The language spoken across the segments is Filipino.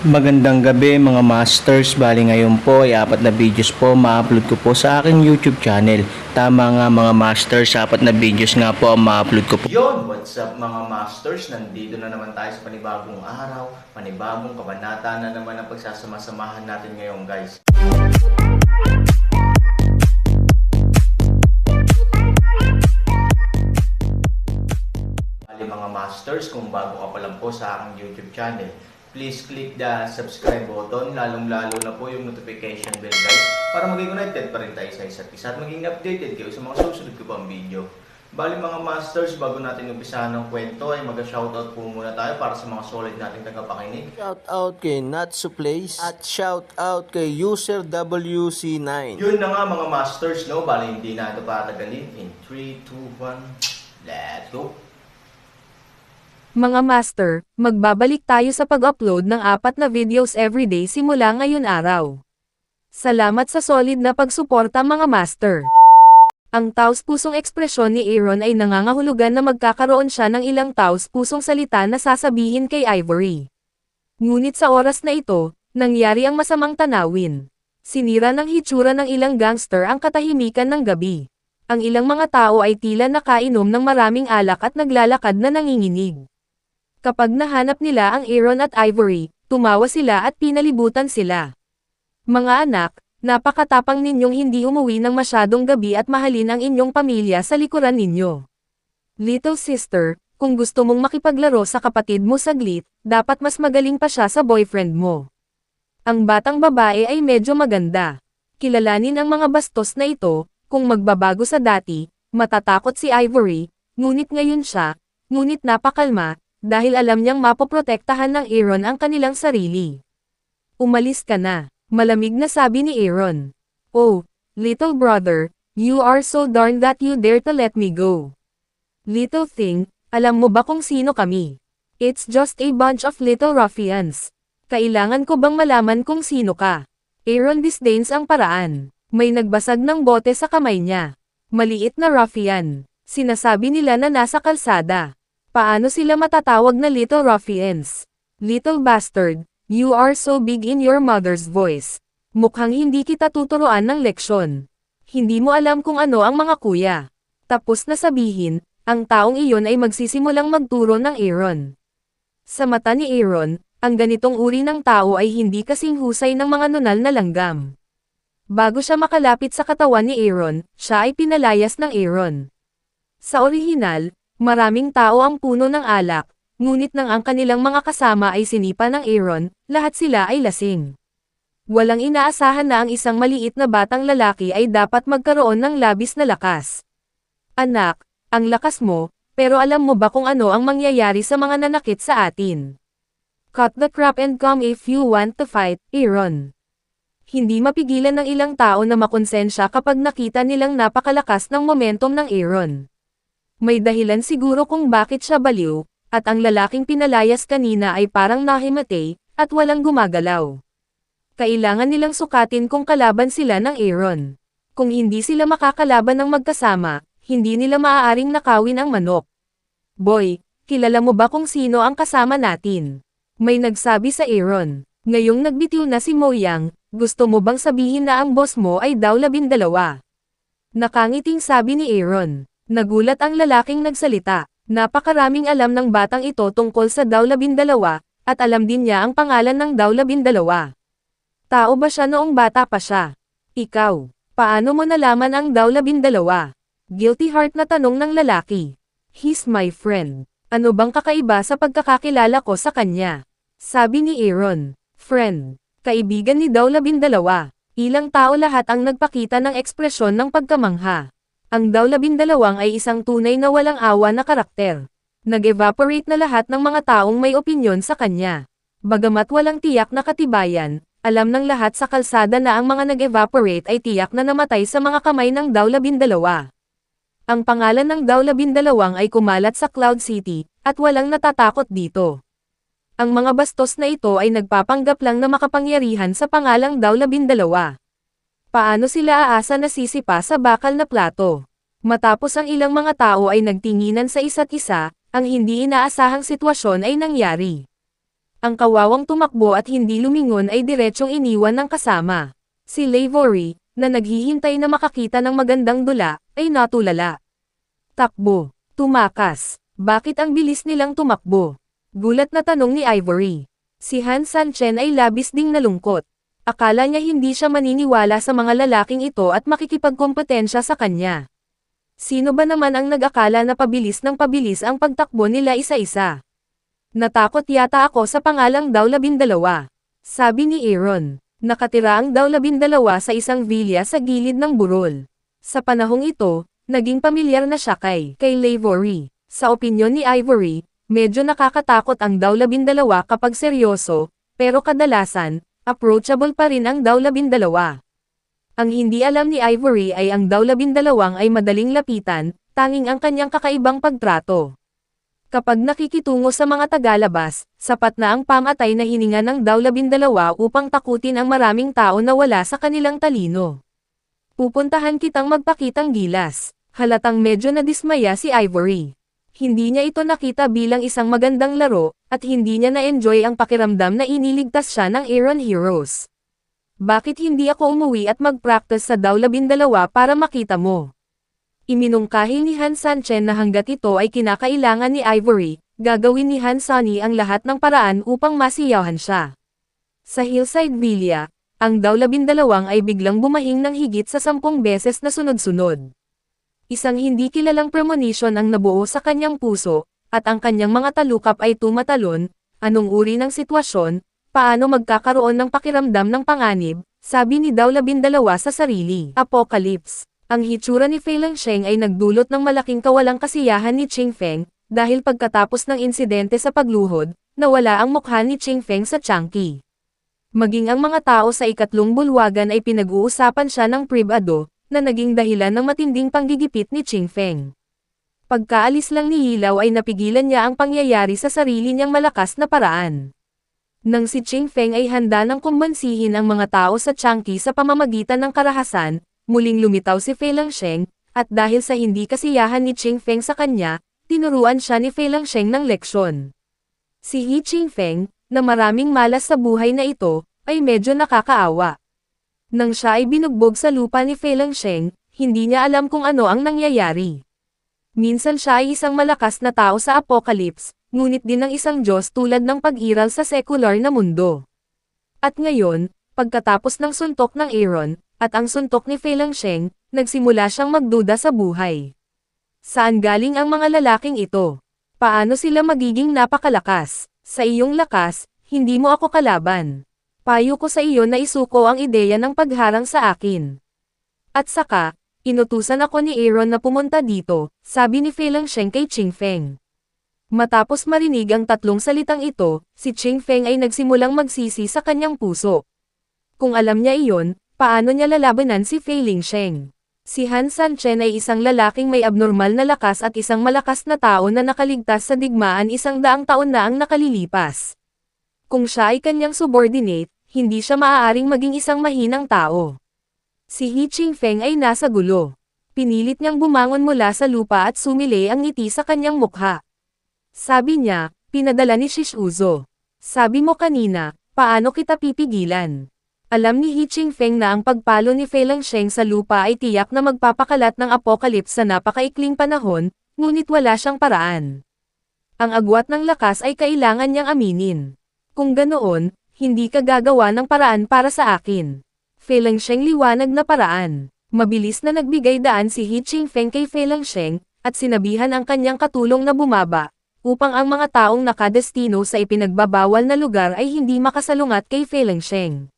Magandang gabi mga masters, bali ngayon po ay 4 na videos po ma-upload ko po sa aking YouTube channel. Tama nga mga masters, 4 na videos nga po ang ma-upload ko po. Yon, what's up mga masters, nandito na naman tayo sa panibagong araw, panibagong kabanata na naman ang pagsasama-samahan natin ngayon guys. Bali mga masters, kung bago ka pa lang po sa aking YouTube channel, please click the subscribe button, lalong-lalo na po yung notification bell guys, para maging connected pa rin tayo sa isa't isa at maging updated kayo sa mga susunod ko pang video. Bali mga masters, bago natin umpisahan ng kwento ay mag-shoutout po muna tayo para sa mga solid nating tagapakinig. Shoutout kay Natsu Place at shoutout kay User WC9. Yun na nga mga masters, no? Bali hindi na ito patagalin. In 3, 2, 1, let's go! Mga master, magbabalik tayo sa pag-upload ng 4 na videos everyday simula ngayon araw. Salamat sa solid na pagsuporta mga master. Ang taos-pusong ekspresyon ni Aaron ay nangangahulugan na magkakaroon siya ng ilang taos-pusong salita na sasabihin kay Ivory. Ngunit sa oras na ito, nangyari ang masamang tanawin. Sinira ng hitsura ng ilang gangster ang katahimikan ng gabi. Ang ilang mga tao ay tila nakainom ng maraming alak at naglalakad na nanginginig. Kapag nahanap nila ang Aaron at Ivory, tumawa sila at pinalibutan sila. Mga anak, napakatapang ninyong hindi umuwi ng masyadong gabi at mahalin ang inyong pamilya sa likuran ninyo. Little sister, kung gusto mong makipaglaro sa kapatid mo saglit, dapat mas magaling pa siya sa boyfriend mo. Ang batang babae ay medyo maganda. Kilalanin ang mga bastos na ito, kung magbabago sa dati, matatakot si Ivory, ngunit ngayon siya, ngunit napakalma, dahil alam niyang mapoprotektahan ng Aaron ang kanilang sarili. Umalis ka na, malamig na sabi ni Aaron. Oh, little brother, you are so darn that you dare to let me go. Little thing, alam mo ba kung sino kami? It's just a bunch of little ruffians. Kailangan ko bang malaman kung sino ka? Aaron disdains ang paraan. May nagbasag ng bote sa kamay niya. Maliit na ruffian. Sinasabi nila na nasa kalsada. Paano sila matatawag na little ruffians? Little bastard, you are so big in your mother's voice. Mukhang hindi kita tuturuan ng leksyon. Hindi mo alam kung ano ang mga kuya. Tapos na sabihin, ang taong iyon ay magsisimulang magturo ng Aaron. Sa mata ni Aaron, ang ganitong uri ng tao ay hindi kasing husay ng mga nunal na langgam. Bago siya makalapit sa katawan ni Aaron, siya ay pinalayas ng Aaron. Sa orihinal, maraming tao ang puno ng alak, ngunit nang ang kanilang mga kasama ay sinipa ng Aaron, lahat sila ay lasing. Walang inaasahan na ang isang maliit na batang lalaki ay dapat magkaroon ng labis na lakas. Anak, ang lakas mo, pero alam mo ba kung ano ang mangyayari sa mga nanakit sa atin? Cut the crap and come if you want to fight, Aaron. Hindi mapigilan ng ilang tao na makonsensya kapag nakita nilang napakalakas ng momentum ng Aaron. May dahilan siguro kung bakit siya baliw, at ang lalaking pinalayas kanina ay parang nahimatay, at walang gumagalaw. Kailangan nilang sukatin kung kalaban sila ng Aaron. Kung hindi sila makakalaban ng magkasama, hindi nila maaaring nakawin ang manok. Boy, kilala mo ba kung sino ang kasama natin? May nagsabi sa Aaron. Ngayong nagbitiw na si Moyang, gusto mo bang sabihin na ang boss mo ay daw 12? Nakangiting sabi ni Aaron. Nagulat ang lalaking nagsalita. Napakaraming alam ng batang ito tungkol sa daw 12, at alam din niya ang pangalan ng daw 12. Tao ba siya noong bata pa siya? Ikaw, paano mo nalaman ang daw 12? Guilty heart na tanong ng lalaki. He's my friend. Ano bang kakaiba sa pagkakakilala ko sa kanya? Sabi ni Aaron. Friend, kaibigan ni daw 12. Ilang tao lahat ang nagpakita ng ekspresyon ng pagkamangha. Ang daw 12 ay isang tunay na walang awa na karakter. Nag-evaporate na lahat ng mga taong may opinyon sa kanya. Bagamat walang tiyak na katibayan, alam ng lahat sa kalsada na ang mga nag-evaporate ay tiyak na namatay sa mga kamay ng daw 12. Ang pangalan ng daw 12 ay kumalat sa Cloud City, at walang natatakot dito. Ang mga bastos na ito ay nagpapanggap lang na makapangyarihan sa pangalang daw 12. Paano sila aasa na sisipa sa bakal na plato? Matapos ang ilang mga tao ay nagtinginan sa isa't isa, ang hindi inaasahang sitwasyon ay nangyari. Ang kawawang tumakbo at hindi lumingon ay diretsyong iniwan ng kasama. Si Lavery, na naghihintay na makakita ng magandang dula, ay natulala. Takbo. Tumakas. Bakit ang bilis nilang tumakbo? Gulat na tanong ni Ivory. Si Han Sanchen ay labis ding nalungkot. Akala niya hindi siya maniniwala sa mga lalaking ito at makikipagkompetensya sa kanya. Sino ba naman ang nag-akala na pabilis ang pagtakbo nila isa-isa? Natakot yata ako sa pangalang daw 12. Sabi ni Aaron. Nakatira ang daw 12 sa isang villa sa gilid ng burol. Sa panahong ito, naging pamilyar na siya kay Lavery. Sa opinyon ni Ivory, medyo nakakatakot ang daw 12 kapag seryoso, pero kadalasan, approachable pa rin ang daw 12. Ang hindi alam ni Ivory ay ang daw 12 ay madaling lapitan, tanging ang kanyang kakaibang pagtrato. Kapag nakikitungo sa mga tagalabas, sapat na ang pamatay na hininga ng daw 12 upang takutin ang maraming tao na wala sa kanilang talino. Pupuntahan kitang magpakitang gilas. Halatang medyo nadismaya si Ivory. Hindi niya ito nakita bilang isang magandang laro, at hindi niya na-enjoy ang pakiramdam na iniligtas siya ng Aaron Heroes. Bakit hindi ako umuwi at mag-practice sa daw 12 para makita mo? Iminungkahi ni Han Sanchen na hanggat ito ay kinakailangan ni Ivory, gagawin ni Han Sunny ang lahat ng paraan upang masiyahan siya. Sa Hillside Villa, ang daw 12 ay biglang bumahing ng higit sa 10 beses na sunod-sunod. Isang hindi kilalang premonition ang nabuo sa kanyang puso, at ang kanyang mga talukap ay tumatalon. Anong uri ng sitwasyon, paano magkakaroon ng pakiramdam ng panganib, sabi ni daw 12 sa sarili. Apocalypse. Ang hitsura ni Fei Langsheng ay nagdulot ng malaking kawalang kasiyahan ni Ching Feng, dahil pagkatapos ng insidente sa pagluhod, nawala ang mukha ni Ching Feng sa Changqi. Maging ang mga tao sa ikatlong bulwagan ay pinag-uusapan siya ng pribado, na naging dahilan ng matinding panggigipit ni Ching Feng. Pagkaalis lang ni Hilaw ay napigilan niya ang pangyayari sa sarili niyang malakas na paraan. Nang si Ching Feng ay handa ng kumbansihin ang mga tao sa Changqi sa pamamagitan ng karahasan, muling lumitaw si Fei Langsheng, at dahil sa hindi kasiyahan ni Ching Feng sa kanya, tinuruan siya ni Fei Langsheng ng leksyon. Si He Ching Feng, na maraming malas sa buhay na ito, ay medyo nakakaawa. Nang siya ay binugbog sa lupa ni Fei Langsheng, hindi niya alam kung ano ang nangyayari. Minsan siya ay isang malakas na tao sa Apocalypse, ngunit din ang isang Diyos tulad ng pag-iral sa sekular na mundo. At ngayon, pagkatapos ng suntok ng Aaron, at ang suntok ni Fei Langsheng, nagsimula siyang magduda sa buhay. Saan galing ang mga lalaking ito? Paano sila magiging napakalakas? Sa iyong lakas, hindi mo ako kalaban. Payo ko sa iyo na isuko ang ideya ng pagharang sa akin. At saka, inutusan ako ni Aaron na pumunta dito, sabi ni Fei Langsheng kay Ching Feng. Matapos marinig ang tatlong salitang ito, si Ching Feng ay nagsimulang magsisi sa kanyang puso. Kung alam niya iyon, paano niya lalabanan si Fei Langsheng? Si Han Sanchen ay isang lalaking may abnormal na lakas at isang malakas na tao na nakaligtas sa digmaan 100 taon na ang nakalilipas. Kung siya ay kanyang subordinate, hindi siya maaaring maging isang mahinang tao. Si He Ching Feng ay nasa gulo. Pinilit niyang bumangon mula sa lupa at sumili ang ngiti sa kanyang mukha. Sabi niya, pinadala ni Shish Uzo. Sabi mo kanina, paano kita pipigilan? Alam ni He Ching Feng na ang pagpalo ni Fei Langsheng sa lupa ay tiyak na magpapakalat ng apocalypse sa napakaikling panahon, ngunit wala siyang paraan. Ang agwat ng lakas ay kailangan niyang aminin. Kung ganoon, hindi ka gagawa ng paraan para sa akin. Fei Langsheng liwanag na paraan. Mabilis na nagbigay daan si He Ching Feng kay Fei Langsheng, at sinabihan ang kanyang katulong na bumaba, upang ang mga taong nakadestino sa ipinagbabawal na lugar ay hindi makasalungat kay Fei Langsheng.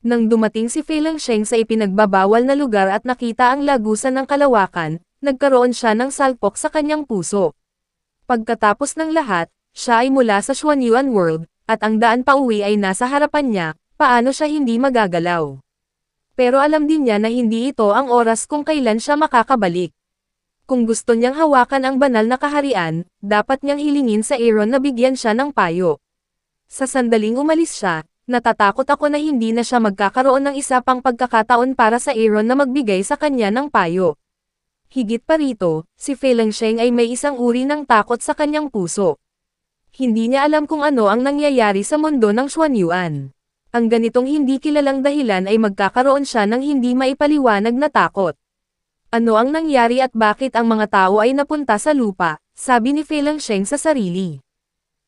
Nang dumating si Fei Langsheng sa ipinagbabawal na lugar at nakita ang lagusan ng kalawakan, nagkaroon siya ng salpok sa kanyang puso. Pagkatapos ng lahat, siya ay mula sa Xuanyuan World, at ang daan pauwi ay nasa harapan niya, paano siya hindi magagalaw. Pero alam din niya na hindi ito ang oras kung kailan siya makakabalik. Kung gusto niyang hawakan ang banal na kaharian, dapat niyang hilingin sa Aaron na bigyan siya ng payo. Sa sandaling umalis siya, natatakot ako na hindi na siya magkakaroon ng isa pang pagkakataon para sa Aaron na magbigay sa kanya ng payo. Higit pa rito, si Fei Langsheng ay may isang uri ng takot sa kanyang puso. Hindi niya alam kung ano ang nangyayari sa mundo ng Xuanyuan. Ang ganitong hindi kilalang dahilan ay magkakaroon siya ng hindi maipaliwanag na takot. Ano ang nangyari at bakit ang mga tao ay napunta sa lupa, sabi ni Fei Langsheng sa sarili.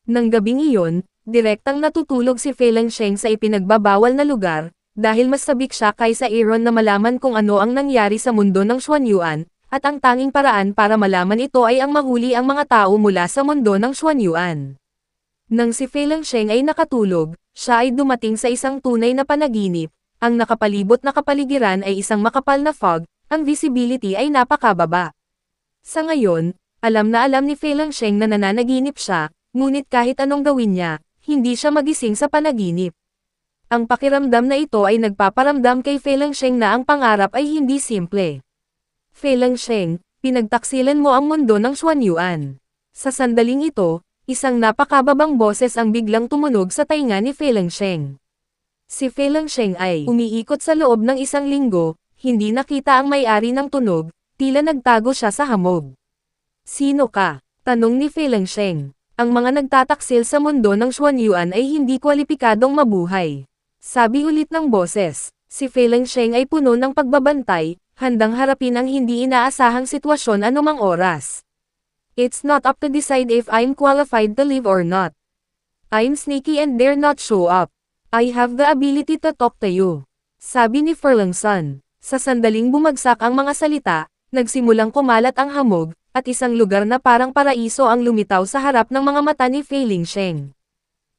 Nang gabing iyon, direktang natutulog si Fei Langsheng sa ipinagbabawal na lugar, dahil mas sabik siya kaysa Aaron na malaman kung ano ang nangyari sa mundo ng Xuanyuan, at ang tanging paraan para malaman ito ay ang mahuli ang mga tao mula sa mundo ng Xuanyuan. Nang si Fei Langsheng ay nakatulog, siya ay dumating sa isang tunay na panaginip, ang nakapalibot na kapaligiran ay isang makapal na fog, ang visibility ay napakababa. Sa ngayon, alam na alam ni Fei Langsheng na nananaginip siya, ngunit kahit anong gawin niya, hindi siya magising sa panaginip. Ang pakiramdam na ito ay nagpaparamdam kay Fei Langsheng na ang pangarap ay hindi simple. Fei Langsheng, pinagtaksilan mo ang mundo ng Xuanyuan. Sa sandaling ito, isang napakababang boses ang biglang tumunog sa tainga ni Fei Langsheng. Si Fei Langsheng ay umiikot sa loob ng isang linggo, hindi nakita ang may-ari ng tunog, tila nagtago siya sa hamog. Sino ka? Tanong ni Fei Langsheng. Ang mga nagtataksil sa mundo ng Xuanyuan ay hindi kwalipikadong mabuhay. Sabi ulit ng boses, si Fei Langsheng ay puno ng pagbabantay, handang harapin ang hindi inaasahang sitwasyon anumang oras. It's not up to decide if I'm qualified to live or not. I'm sneaky and dare not show up. I have the ability to talk to you. Sabi ni Furlongson. Sa sandaling bumagsak ang mga salita, nagsimulang kumalat ang hamog, at isang lugar na parang paraiso ang lumitaw sa harap ng mga mata ni Fei Langsheng.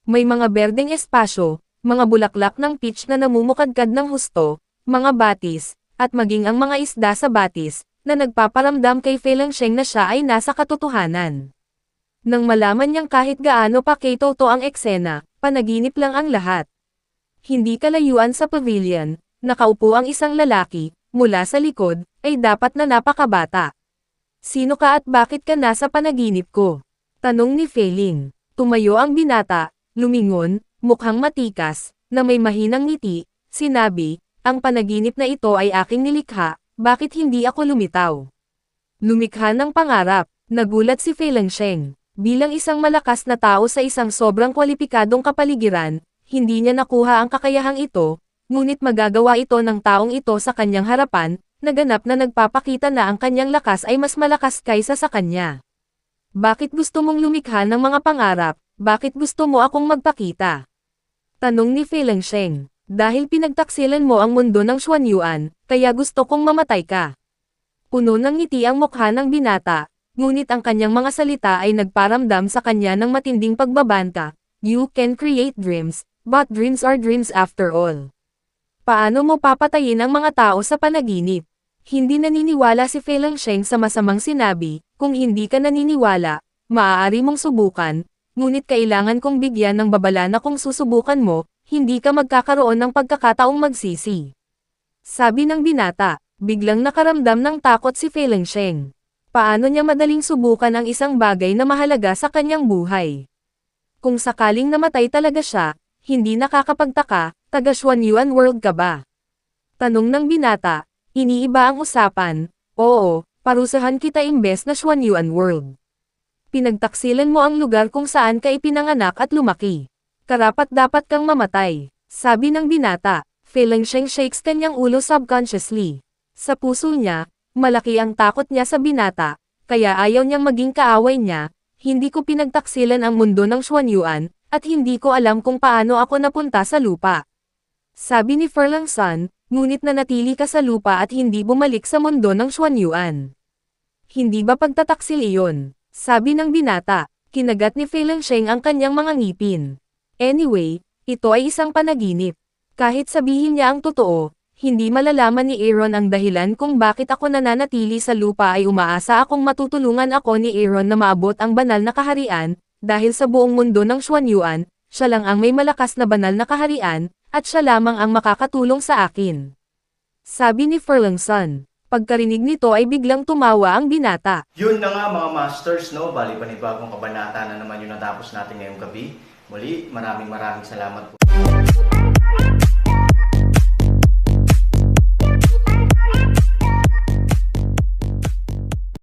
May mga berdeng espasyo, mga bulaklak ng peach na namumukadkad ng husto, mga batis, at maging ang mga isda sa batis, na nagpaparamdam kay Fei Langsheng na siya ay nasa katotohanan. Nang malaman niyang kahit gaano pa kay-toto ang eksena, panaginip lang ang lahat. Hindi kalayuan sa pavilion, nakaupo ang isang lalaki, mula sa likod, ay dapat na napakabata. Sino ka at bakit ka nasa panaginip ko? Tanong ni Fei Ling. Tumayo ang binata, lumingon, mukhang matikas, na may mahinang ngiti, sinabi, ang panaginip na ito ay aking nilikha, bakit hindi ako lumitaw? Lumikha ng pangarap, nagulat si Fei Langsheng. Bilang isang malakas na tao sa isang sobrang kwalipikadong kapaligiran, hindi niya nakuha ang kakayahang ito, ngunit magagawa ito ng taong ito sa kanyang harapan, naganap na nagpapakita na ang kanyang lakas ay mas malakas kaysa sa kanya. Bakit gusto mong lumikha ng mga pangarap, bakit gusto mo akong magpakita? Tanong ni Fei Langsheng. Dahil pinagtaksilan mo ang mundo ng Xuanyuan, kaya gusto kong mamatay ka. Puno ng ngiti ang mukha ng binata, ngunit ang kanyang mga salita ay nagparamdam sa kanya ng matinding pagbabanta. You can create dreams, but dreams are dreams after all. Paano mo papatayin ang mga tao sa panaginip? Hindi naniniwala si Fei Langsheng sa masamang sinabi, kung hindi ka naniniwala, maaari mong subukan, ngunit kailangan kong bigyan ng babala na kung susubukan mo, hindi ka magkakaroon ng pagkakataong magsisi. Sabi ng binata, biglang nakaramdam ng takot si Fei Langsheng. Paano niya madaling subukan ang isang bagay na mahalaga sa kanyang buhay? Kung sakaling namatay talaga siya, hindi nakakapagtaka, taga Xuanyuan World ka ba? Tanong ng binata, iniiba ang usapan, oo, parusahan kita imbes na Xuanyuan World. Pinagtaksilan mo ang lugar kung saan ka ipinanganak at lumaki. Karapat dapat kang mamatay, sabi ng binata. Fei Langsheng shakes kanyang ulo subconsciously. Sa puso niya, malaki ang takot niya sa binata, kaya ayaw niyang maging kaaway niya. Hindi ko pinagtaksilan ang mundo ng Xuanyuan, at hindi ko alam kung paano ako napunta sa lupa. Sabi ni Furlongson, ngunit nanatili ka sa lupa at hindi bumalik sa mundo ng Xuanyuan. Hindi ba pagtataksil iyon? Sabi ng binata. Kinagat ni Fei Langsheng ang kanyang mga ngipin. Anyway, ito ay isang panaginip. Kahit sabihin niya ang totoo, hindi malalaman ni Aaron ang dahilan kung bakit ako nananatili sa lupa ay umaasa akong matutulungan ako ni Aaron na maabot ang banal na kaharian, dahil sa buong mundo ng Xuanyuan, siya lang ang may malakas na banal na kaharian, at siya lamang ang makakatulong sa akin. Sabi ni Furlongson. Pagkarinig nito ay biglang tumawa ang binata. Yun na nga mga masters, no? Bali panibagong kabanata na naman yung natapos natin ngayong gabi. Muli, maraming salamat po